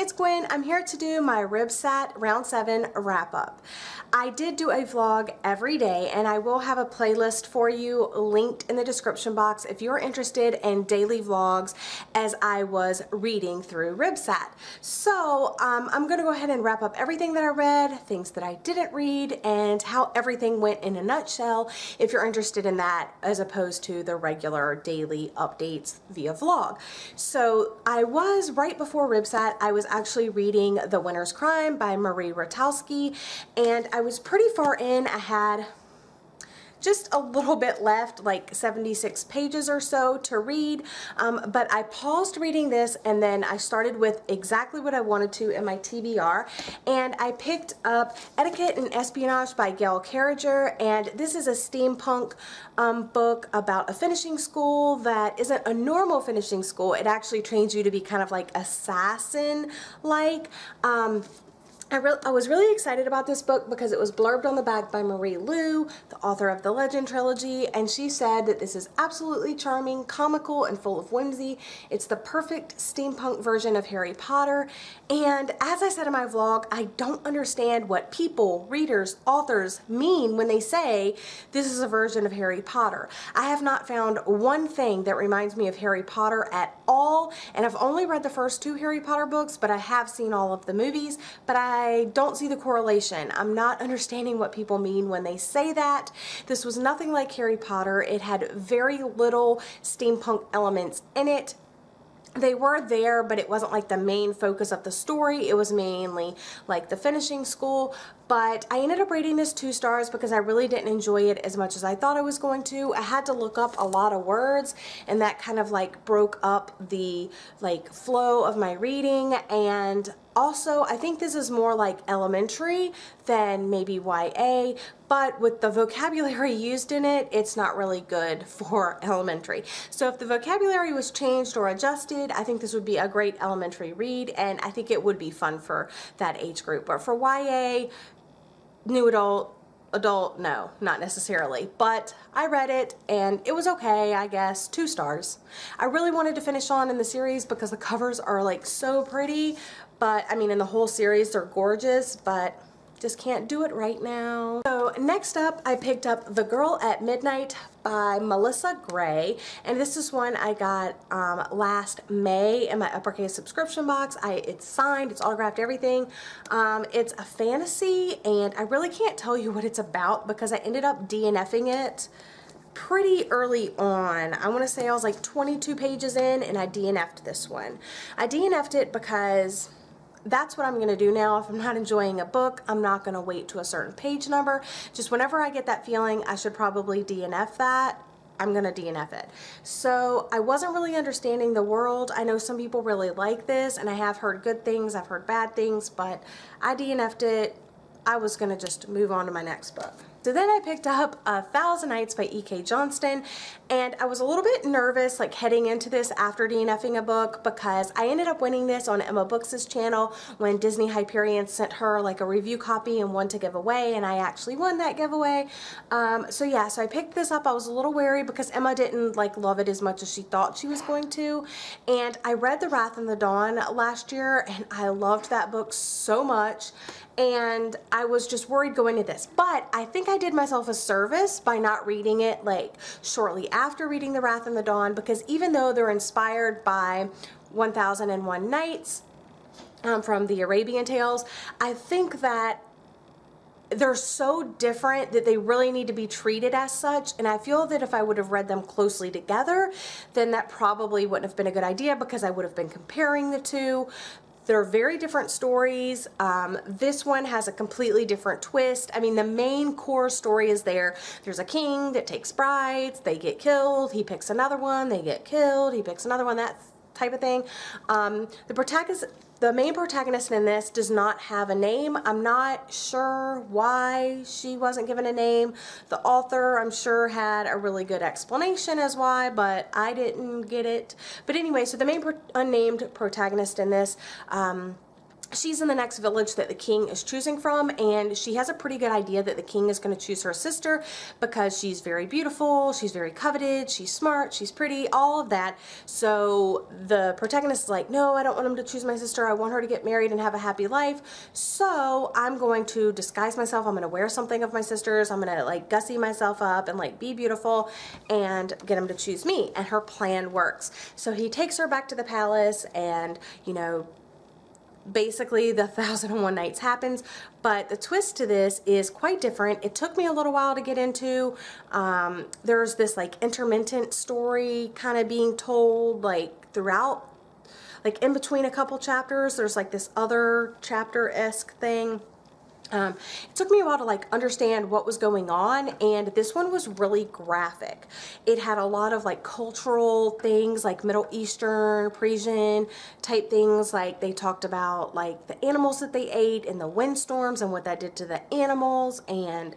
it's Gwen. I'm here to do my RibSat Round 7 wrap up. I did do a vlog every day, and I will have a playlist for you linked in the description box if you're interested in daily vlogs as I was reading through RibSat. So I'm going to go ahead and wrap up everything that I read, things that I didn't read, and how everything went in a nutshell if you're interested in that as opposed to the regular daily updates via vlog. So I was right before RibSat, I was actually reading The Winter's Crime by Marie Rotowski, and I was pretty far in. I had just a little bit left, like 76 pages or so to read, but I paused reading this and then I started with exactly what I wanted to in my TBR, and I picked up Etiquette and Espionage by Gail Carriger, and this is a steampunk book about a finishing school that isn't a normal finishing school. It actually trains you to be kind of like assassin-like. I was really excited about this book because it was blurbed on the back by Marie Lu, the author of the Legend trilogy, and she said that this is absolutely charming, comical, and full of whimsy. It's the perfect steampunk version of Harry Potter, and as I said in my vlog, I don't understand what people, readers, authors mean when they say this is a version of Harry Potter. I have not found one thing that reminds me of Harry Potter at all, and I've only read the first 2 Harry Potter books, but I have seen all of the movies, but I don't see the correlation. I'm not understanding what people mean when they say that. This was nothing like Harry Potter. It had very little steampunk elements in it. They were there, but it wasn't like the main focus of the story. It was mainly like the finishing school. But I ended up rating this 2 stars because I really didn't enjoy it as much as I thought I was going to. I had to look up a lot of words, and that kind of like broke up the like flow of my reading. And also, I think this is more like elementary than maybe YA, but with the vocabulary used in it, it's not really good for elementary. So if the vocabulary was changed or adjusted, I think this would be a great elementary read, and I think it would be fun for that age group. But for YA, new adult, no, not necessarily. But I read it and it was okay, I guess. 2 stars. I really wanted to finish on in the series because the covers are like so pretty, but I mean in the whole series they're gorgeous, but just can't do it right now. So next up, I picked up The Girl at Midnight by Melissa Gray, and this is one I got last May in my uppercase subscription box. It's signed, it's autographed, everything. It's a fantasy, and I really can't tell you what it's about because I ended up DNFing it pretty early on. I want to say I was like 22 pages in and I DNF'd this one. I DNF'd it because that's what I'm going to do now. If I'm not enjoying a book, I'm not going to wait to a certain page number. Just whenever I get that feeling I should probably DNF that, I'm going to DNF it. So I wasn't really understanding the world. I know some people really like this, and I have heard good things, I've heard bad things, but I DNF'd it. I was going to just move on to my next book. So then I picked up 1,000 Nights by E.K. Johnston, and I was a little bit nervous like heading into this after DNFing a book because I ended up winning this on Emma Books' channel when Disney Hyperion sent her like a review copy and one to give away, and I actually won that giveaway. So yeah, so I picked this up. I was a little wary because Emma didn't like love it as much as she thought she was going to, and I read The Wrath and the Dawn last year and I loved that book so much, and I was just worried going into this, but I think I did myself a service by not reading it like shortly after reading The Wrath and the Dawn, because even though they're inspired by 1001 Nights from the Arabian Tales, I think that they're so different that they really need to be treated as such, and I feel that if I would have read them closely together, then that probably wouldn't have been a good idea because I would have been comparing the two. They're very different stories. This one has a completely different twist. I mean, the main core story is there. There's a king that takes brides, they get killed, he picks another one, they get killed, he picks another one, that type of thing. The main protagonist in this does not have a name. I'm not sure why she wasn't given a name. The author, I'm sure, had a really good explanation as why, but I didn't get it. But anyway, so the main unnamed protagonist in this she's in the next village that the king is choosing from, and she has a pretty good idea that the king is going to choose her sister because she's very beautiful, she's very coveted, she's smart, she's pretty, all of that. So the protagonist is like, no, I don't want him to choose my sister. I want her to get married and have a happy life. So I'm going to disguise myself. I'm going to wear something of my sister's. I'm going to like gussy myself up and like be beautiful and get him to choose me. And her plan works. So he takes her back to the palace, and, you know, basically the 1001 Nights happens, but the twist to this is quite different. It took me a little while to get into. There's this like intermittent story kind of being told like throughout, like in between a couple chapters. There's like this other chapter-esque thing. It took me a while to like understand what was going on, and this one was really graphic. It had a lot of like cultural things, like Middle Eastern, Persian type things. Like they talked about like the animals that they ate and the windstorms and what that did to the animals, and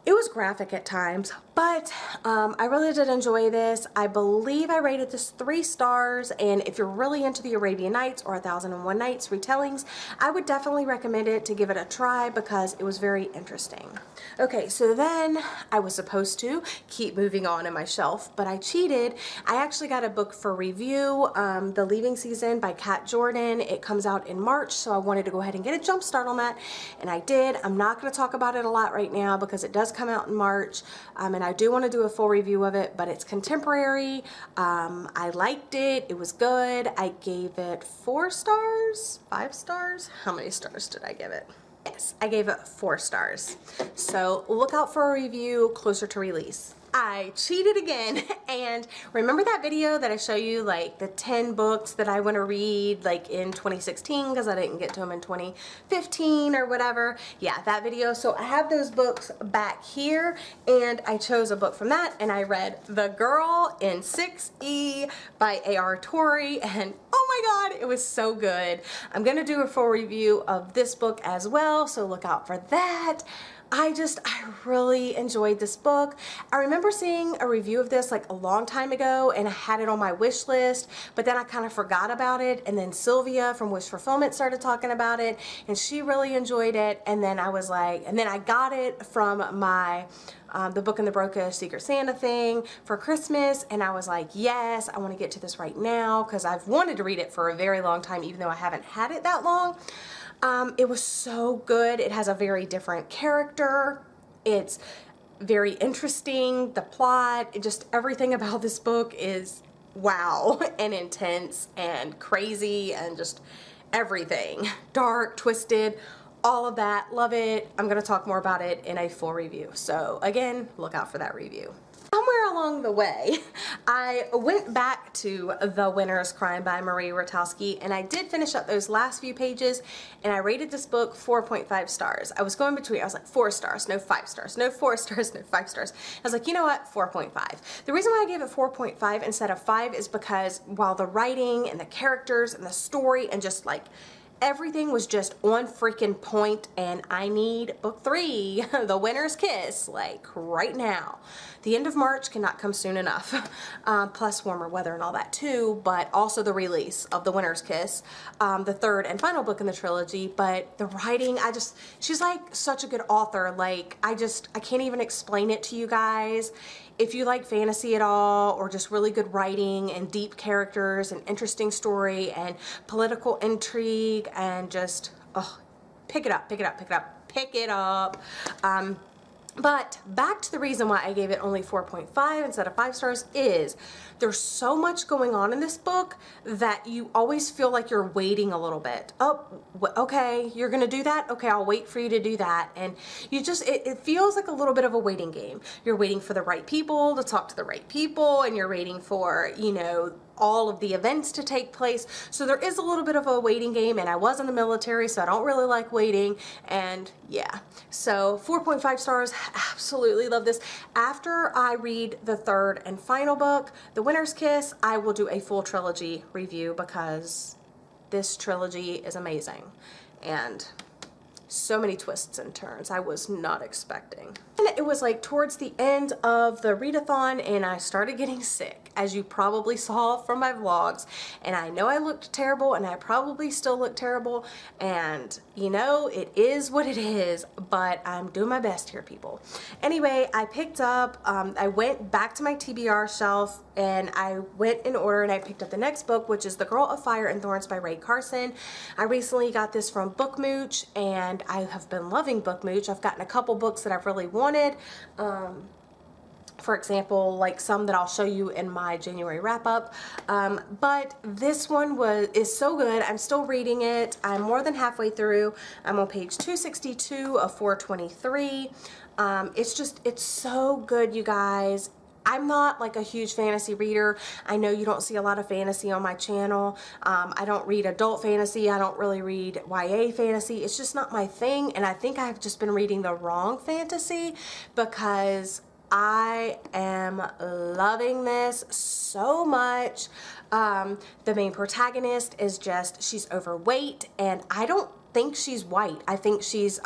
it was graphic at times, but I really did enjoy this. I believe I rated this 3 stars, and if you're really into the Arabian Nights or 1001 Nights retellings, I would definitely recommend it to give it a try because it was very interesting. Okay, so then I was supposed to keep moving on in my shelf, but I cheated. I actually got a book for review, The Leaving Season by Kat Jordan. It comes out in March, so I wanted to go ahead and get a jump start on that, and I did. I'm not going to talk about it a lot right now because it does come out in March, and I do want to do a full review of it, but it's contemporary. I liked it. It was good. I gave it 4 stars, 5 stars. How many stars did I give it? Yes, I gave it 4 stars. So look out for a review closer to release. I cheated again, and remember that video that I show you, like the 10 books that I want to read like in 2016 because I didn't get to them in 2015 or whatever? Yeah, that video. So I have those books back here, and I chose a book from that, and I read The Girl in 6E by A.R. Torrey, and oh my god, it was so good. I'm gonna do a full review of this book as well, so look out for that. I really enjoyed this book. I remember seeing a review of this like a long time ago, and I had it on my wish list, but then I kind of forgot about it, and then Sylvia from Wish Fulfillment started talking about it, and she really enjoyed it, and then I was like, and then I got it from my the Book in the Broca Secret Santa thing for Christmas, and I was like, yes, I want to get to this right now because I've wanted to read it for a very long time, even though I haven't had it that long. It was so good. It has a very different character. It's very interesting. The plot, just everything about this book is wow and intense and crazy and just everything. Dark, twisted, all of that. Love it. I'm going to talk more about it in a full review. So again, look out for that review. Somewhere along the way, I went back to The Winter's Crime by Marie Rotowski, and I did finish up those last few pages, and I rated this book 4.5 stars. I was going between, I was like 4 stars, no 5 stars, no 4 stars, no 5 stars. I was like, you know what, 4.5. The reason why I gave it 4.5 instead of 5 is because while the writing and the characters and the story and just like everything was just on freaking point, and I need book 3, The Winter's Kiss, like right now. The end of March cannot come soon enough. Plus warmer weather and all that too, but also the release of The Winter's Kiss, the 3rd and final book in the trilogy. But the writing, she's like such a good author. Like I can't even explain it to you guys. If you like fantasy at all, or just really good writing and deep characters and interesting story and political intrigue and just, oh, pick it up, pick it up, pick it up, pick it up. But back to the reason why I gave it only 4.5 instead of 5 stars is there's so much going on in this book that you always feel like you're waiting a little bit. Oh, okay, you're gonna do that? Okay, I'll wait for you to do that. And you just, it feels like a little bit of a waiting game. You're waiting for the right people to talk to the right people, and you're waiting for, you know, all of the events to take place. So there is a little bit of a waiting game, and I was in the military, so I don't really like waiting, and yeah. So 4.5 stars, absolutely love this. After I read the 3rd and final book, The Winter's Kiss, I will do a full trilogy review because this trilogy is amazing and So many twists and turns I was not expecting. And it was like towards the end of the readathon and I started getting sick, as you probably saw from my vlogs, and I know I looked terrible and I probably still look terrible, and you know, it is what it is, but I'm doing my best here, people. Anyway, I picked up, I went back to my TBR shelf and I went in order and I picked up the next book, which is The Girl of Fire and Thorns by Rae Carson. I recently got this from Bookmooch and I have been loving Bookmooch. I've gotten a couple books that I've really wanted. For example, like some that I'll show you in my January wrap-up, but this one is so good. I'm still reading it. I'm more than halfway through. I'm on page 262 of 423. It's so good, you guys. I'm not like a huge fantasy reader. I know you don't see a lot of fantasy on my channel. I don't read adult fantasy. I don't really read YA fantasy. It's just not my thing, and I think I've just been reading the wrong fantasy, because I am loving this so much. The main protagonist is she's overweight, and I don't think she's white. I think she's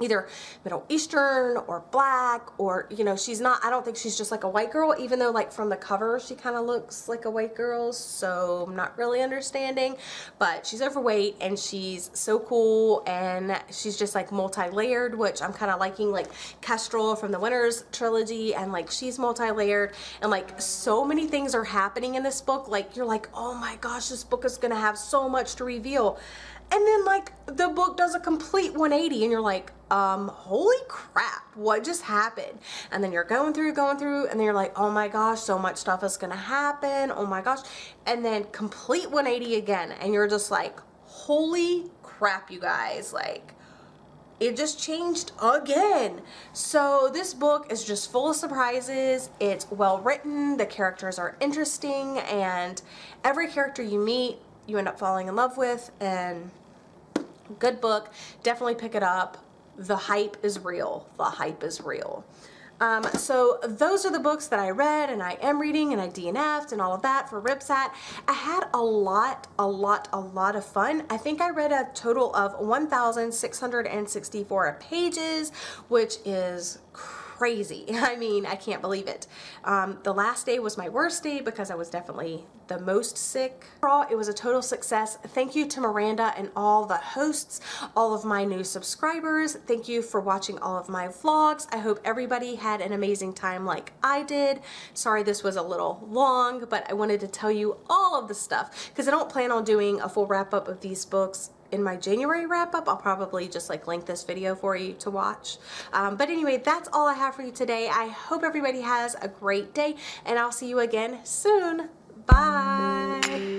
either Middle Eastern or black, or, you know, she's not, I don't think she's just like a white girl, even though like from the cover she kind of looks like a white girl, so I'm not really understanding. But she's overweight and she's so cool, and she's just like multi-layered, which I'm kind of liking, like Kestrel from the Winners trilogy, and like she's multi-layered, and like so many things are happening in this book. Like you're like, oh my gosh, this book is gonna have so much to reveal. And then like the book does a complete 180 and you're like, holy crap, what just happened? And then you're going through, and then you're like, oh my gosh, so much stuff is gonna happen, oh my gosh. And then complete 180 again, and you're just like, holy crap, you guys, like, it just changed again. So this book is just full of surprises. It's well written, the characters are interesting, and every character you meet, you end up falling in love with. And good book, definitely pick it up. The hype is real. The hype is real. So those are the books that I read and I am reading, and I DNF'd and all of that for Ripsat. I had a lot of fun. I think I read a total of 1,664 pages, which is crazy. I mean, I can't believe it. The last day was my worst day because I was definitely the most sick. Overall, it was a total success. Thank you to Miranda and all the hosts, all of my new subscribers. Thank you for watching all of my vlogs. I hope everybody had an amazing time like I did. Sorry this was a little long, but I wanted to tell you all of the stuff because I don't plan on doing a full wrap-up of these books in my January wrap-up. I'll probably just like link this video for you to watch. But anyway, that's all I have for you today. I hope everybody has a great day, and I'll see you again soon. Bye.